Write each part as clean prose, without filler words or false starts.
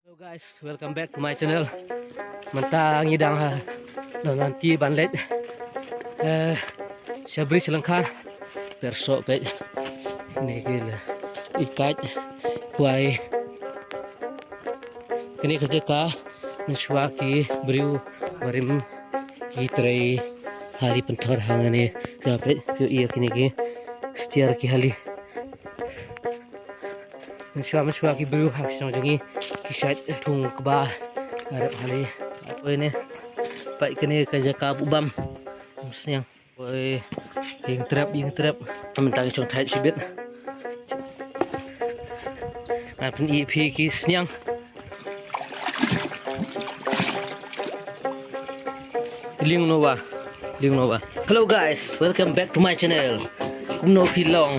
Hello guys, welcome back to my channel. Mentang ngidang dengan ki banlet. Syabri selengkar persok pet. Ini gila. Ikat kuai. Kini kerja ka mensuaki beriu marim kitrai hari pentor hangane japet yo iya kini ki setiar ki hali. Mensuak ki beriu hak song jangi kisat tung keba harap hali apa ini baik kini kerja ka bubam musnya oi yang trap mentang chong thai sibit apun EP ki snyang ling nova. Hello guys, welcome back to my channel. Kumno pilong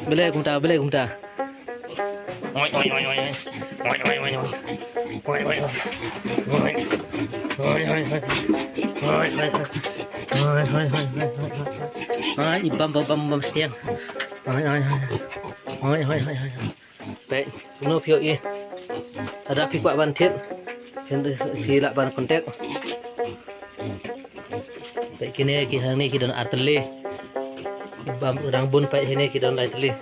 belai kumta oi bam siang oi baik kumno pio i ada pi kwa ban thiết hiện pi lại ban kontak baik kini ki hang ni ki don arteli bam udang bun baik ini ki don arteli.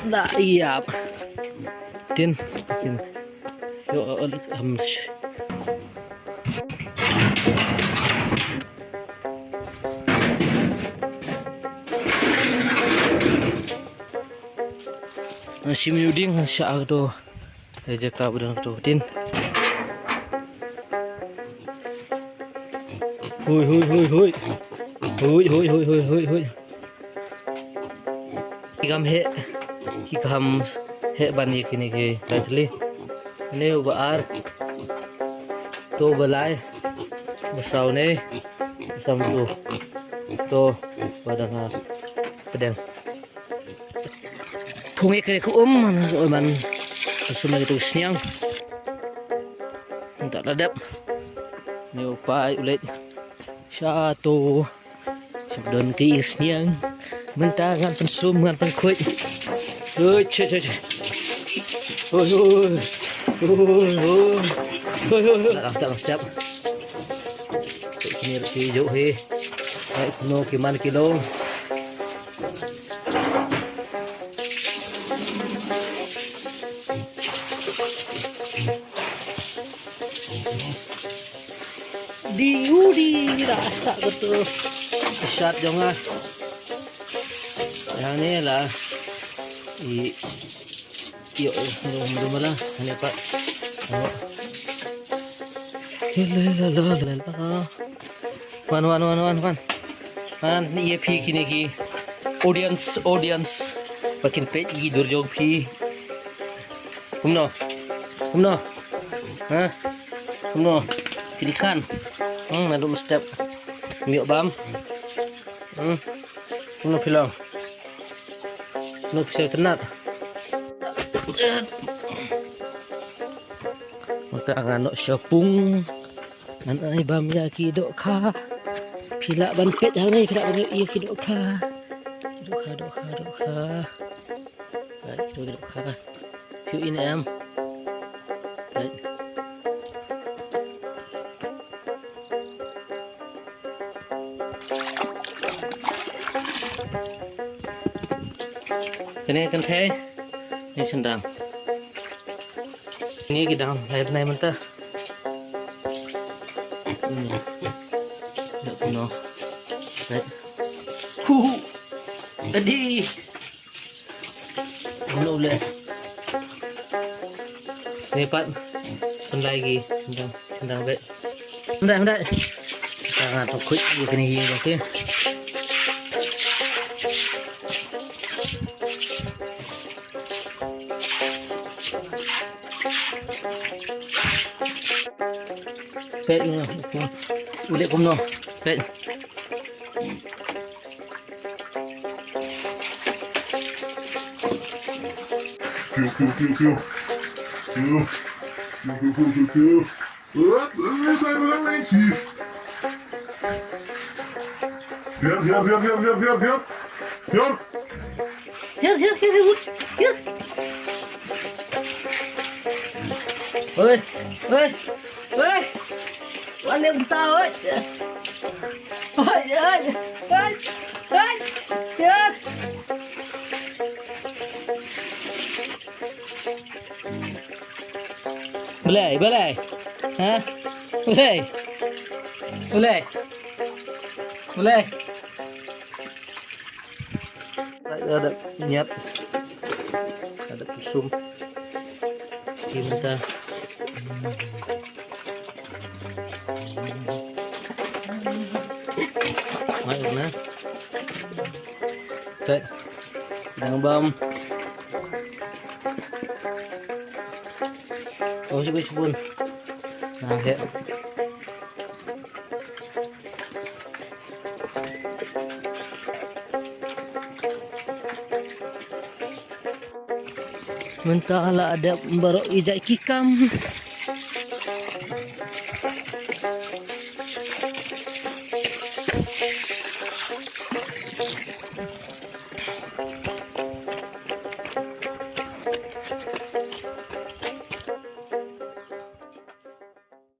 Nah iya tin yo simuding sya do aja ka budang to tin hui Kikam he bani kini ke tadi ne ubar to balai besau ne besam to badan pedang pungi kere ku man semua itu siang tak ladap ne upai ulet satu sebelum ke siang mentangan pensum ngan pengkuit. Oi. Siap. Ini hijau he. Baik no kiman kilo. Diudi rasa betul. Shot jangan. Yang ini lah. Yuk, belum lah, ini Pak. Man, ini EP kini ki audience, makin pet ki durjog pi. Kumno, pilihkan. Nanti step, miok bam. Kumno pilang. No bisa tenat. Maka akan nok syapung. Nanai bam ya ki dok ka. Pila ban pet hang ni pila ban iya ki dok ka. Dok ka. Baik dok ka. Piu ini am. Baik. Cái này cần thế như chân đàm nghĩ cái đàm này mình ta được nó đấy đi nô lên này bạn phần này gì chân đàm vậy hôm nay ta tập quick như cái này đầu tiên pet ni ulit kumno pet Siap. Here, here, here, here, here. Oi, oi, oi. Wala yung tao, oi. Oi, oi, oi, oi. Here. Boleh, boleh. Ha? Boleh. Boleh. Boleh. Ada minyak. Ada pusum. Kita ayo na. Set. Đang bơm. Oh, sabun. Nah, ya. Mentala ada baru ijak kikam.